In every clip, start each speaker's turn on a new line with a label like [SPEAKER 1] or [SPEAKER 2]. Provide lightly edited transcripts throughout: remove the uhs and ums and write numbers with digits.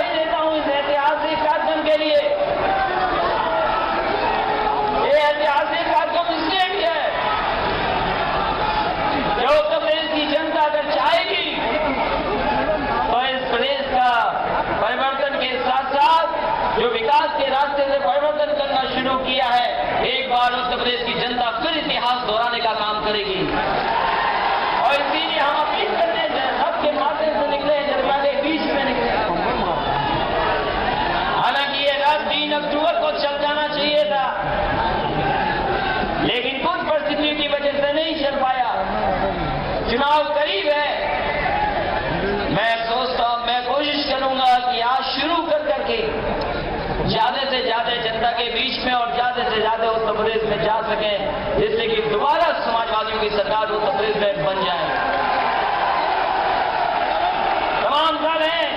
[SPEAKER 1] बधाई देता हूं इस ऐतिहासिक कार्यक्रम के लिए। ये ऐतिहासिक कार्यक्रम इसलिए भी है कि उत्तर प्रदेश की जनता अगर चाहेगी तो इस प्रदेश का परिवर्तन के साथ साथ जो विकास के रास्ते से परिवर्तन करना शुरू किया है, एक बार उत्तर प्रदेश की जनता फिर इतिहास दोहराने का काम करेगी। और इसीलिए हम अपील करते हैं, सबके माध्यम से निकले हैं, जनता के बीच में निकले। हालांकि ये रात 3 अक्टूबर को चल जाना चाहिए था, लेकिन कुछ परिस्थितियों की वजह से नहीं चल पाया। चुनाव करीब है। मैं सोचता हूं, मैं कोशिश करूंगा कि आज शुरू कर करके ज्यादा से ज्यादा जनता के बीच में और ज्यादा से ज्यादा उत्तर प्रदेश में जा सके, जिससे कि दोबारा समाजवादियों की सरकार उत्तर प्रदेश में बन जाए। तमाम साल हैं,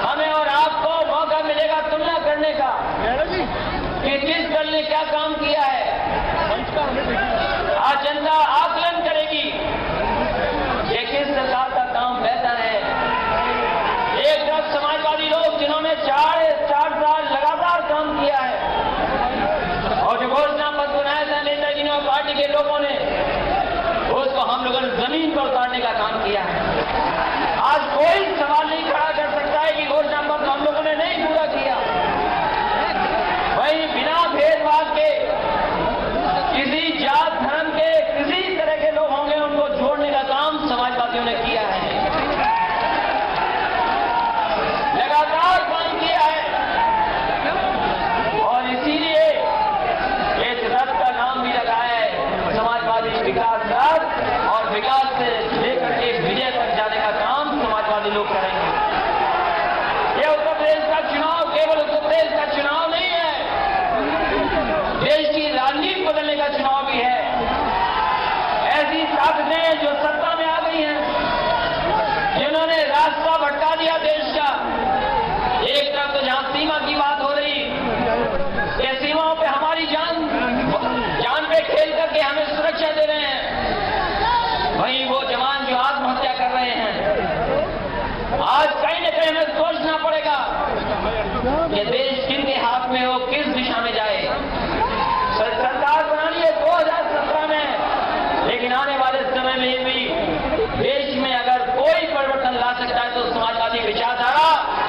[SPEAKER 1] हमें और आपको मौका मिलेगा तुलना करने का कि किस दल ने क्या काम किया है। आज जनता आकलन करेगी कि किस सरकार का काम बेहतर है। एक तरफ समाजवादी लोग जिन्होंने 4 साल लगातार काम किया है और जो घोषणा पत्र बनाया था नेताजी और पार्टी के लोगों ने, उसको हम लोगों ने जमीन पर उतारने का काम किया है। आज कोई सवाल नहीं खड़ा कर सकता है कि घोषणा पत्र हम लोगों ने नहीं पूरा किया। वही बिना भेदभाव के किसी जात धर्म के किसी तरह के लोग होंगे, उनको जोड़ने का काम समाजवादियों ने किया है, लगातार काम किया है। और इसीलिए इस रथ का नाम भी लगाया है समाजवादी विकास रथ, और विकास से लेकर के विजय तक जाने का काम समाजवादी लोग करेंगे। ये उत्तर प्रदेश का चुनाव केवल उत्तर प्रदेश का चुनाव नहीं है, देश की राजनीति बदलने का चुनाव भी है। ऐसी ताकतें जो सत्ता में आ गई हैं, जिन्होंने रास्ता भटका दिया देश का। एक तरफ तो जहां सीमा की बात हो रही कि सीमाओं पे हमारी जान पे खेल करके हमें सुरक्षा दे रहे हैं, वहीं वो जवान जो आत्महत्या कर रहे हैं। आज कहीं न कहीं हमें सोचना पड़ेगा कि देश किन के हाथ में हो, किस दिशा में जाए। सरकार बनानी है 2017 में, लेकिन आने वाले समय में ये भी देश में अगर कोई परिवर्तन ला सकता है तो समाजवादी विचारधारा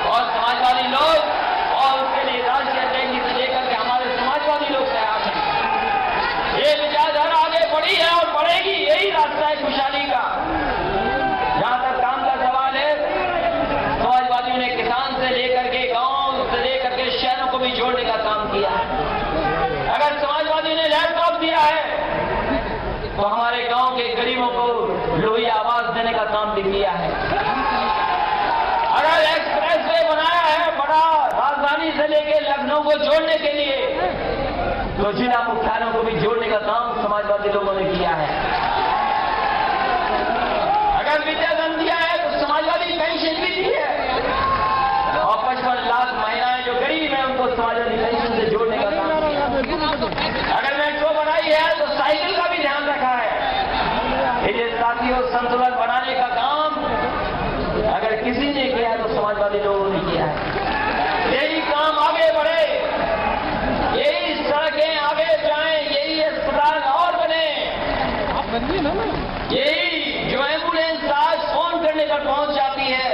[SPEAKER 1] और समाजवादी लोग, और उसके लिए राष्ट्रीय अध्यक्ष से लेकर के हमारे समाजवादी लोग तैयार हैं। ये विचारधारा आगे बढ़ी है और बढ़ेगी, यही रास्ता है खुशहाली का। जहां तक काम का सवाल है, समाजवादियों ने किसान से लेकर के गांव से लेकर के शहरों को भी जोड़ने का काम किया है। अगर समाजवादी ने लैपटॉप दिया है तो हमारे गांव के गरीबों को लोही आवाज देने का काम भी किया है। अगर एक्सप्रेस वे बनाया है बड़ा, राजधानी से लेकर लखनऊ को जोड़ने के लिए, तो जिला मुख्यालयों को भी जोड़ने का काम समाजवादी लोगों ने किया है। अगर विद्याधन दिया है तो समाजवादी पेंशन भी दी है, और 55 लाख महिलाएं जो गरीब हैं उनको समाजवादी पेंशन से जोड़ने का काम किया। अगर मेट्रो बनाई है तो साइकिल का भी ध्यान रखा है। ये साथियों, संतुलन बनाने का काम अगर किसी ने किया है तो समाजवादी लोगों ने किया है। यही काम आगे बढ़े, यही सड़कें आगे जाएं, यही अस्पताल और बने, यही जो एम्बुलेंस आज फोन करने पर पहुंच जाती है,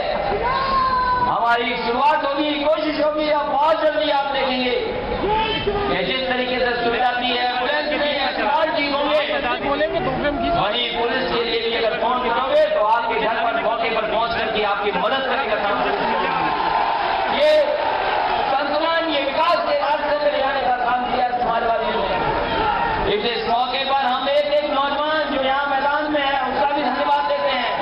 [SPEAKER 1] हमारी शुरुआत होगी, कोशिश होगी, अब बहुत जल्दी आप देखेंगे कि जिस तरीके से सुविधा दी है एम्बुलेंस में, अस्पताल ठीक होंगे, वहीं पुलिस के लिए भी अगर फोन करोगे तो आपके घर पर मौके पर पहुंच करके आपकी मदद करने का काम करेंगे। ये संतुलन, ये विकास के रास्ते पर ले आने का काम किया समाजवादियों ने। इस मौके पर हम एक नौजवान जो यहाँ मैदान में है उसका भी धन्यवाद देते हैं।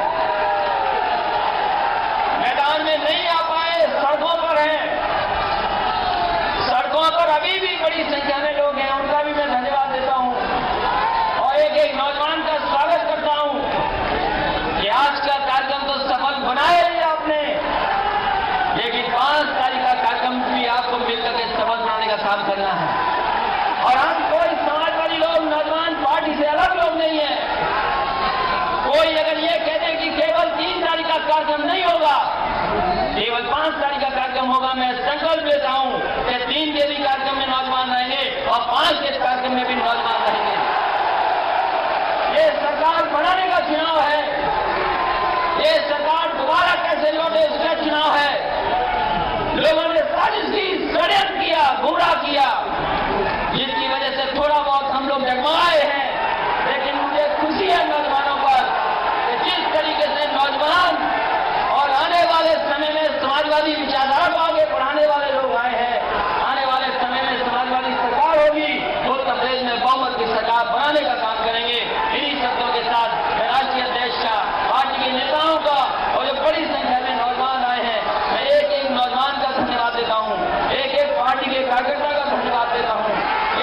[SPEAKER 1] मैदान में नहीं आ पाए, सड़कों पर हैं, सड़कों पर अभी भी बड़ी संख्या में लोग हैं, उनका भी मैं धन्यवाद देता हूं। और एक नौजवान का स्वागत करता हूं कि आज का कार्यक्रम तो सफल बनाया ही आपने, लेकिन 5 तारीख का कार्यक्रम भी आपको मिलकर के सफल बनाने का काम करना है। और हम कोई समाजवादी लोग, नौजवान पार्टी से अलग लोग नहीं है। कोई अगर ये कहते कि केवल 3 तारीख का कार्यक्रम नहीं होगा, केवल और 5 के इस कार्यक्रम में भी नौजवान रहेंगे। ये सरकार बनाने का चुनाव है, ये सरकार दोबारा कैसे लौटे इसका चुनाव है। लोगों ने साजिश की, षड्यंत्र किया, गुमराह किया, जिसकी वजह से थोड़ा बहुत हम लोग डगमगाए हैं। लेकिन मुझे खुशी है नौजवानों पर कि जिस तरीके से नौजवान और आने वाले समय में समाजवादी विचारधारा को आगे बढ़ाने वाले लोग आए हैं। आने वाले समय में समाजवादी सरकार होगी, उत्तर प्रदेश में बहुमत की सरकार बनाने का काम करेंगे। इन्हीं शब्दों के साथ मैं राष्ट्रीय अध्यक्ष का, पार्टी के नेताओं का और जो बड़ी संख्या में नौजवान आए हैं, मैं एक एक नौजवान का धन्यवाद देता हूं, एक एक पार्टी के कार्यकर्ता का धन्यवाद देता हूं,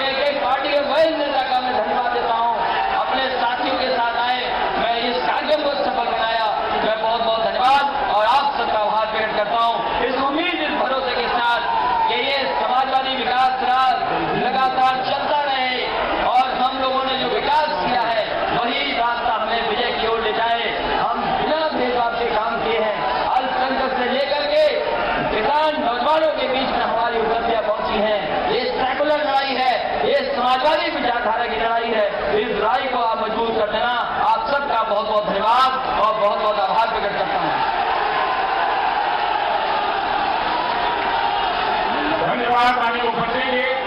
[SPEAKER 1] एक एक पार्टी के वरिष्ठ नेता का मैं धन्यवाद देता हूं। अपने साथियों के साथ आए, मैं इस कार्यक्रम को सफल बनाया, मैं बहुत बहुत धन्यवाद और आप सबका आभार प्रकट करता हूं। इस उम्मीद, इस भरोसे के साथ कि ये समाजवादी विकास राह लगातार चलता रहे और हम लोगों ने जो विकास किया है वही रास्ता हमें विजय की ओर ले जाए। हम बिना भेदभाव के काम किए हैं, अल्पसंख्यक से लेकर के किसान नौजवानों के बीच में हमारी उपलब्धियां पहुंची हैं। ये सेकुलर लड़ाई है, ये समाजवादी विचारधारा की लड़ाई है। इस लड़ाई को आप मजबूत कर देना। आप सबका बहुत बहुत धन्यवाद और बहुत बहुत आभार प्रकट करता हूं।
[SPEAKER 2] धन्यवाद माननीय मुख्यमंत्री जी।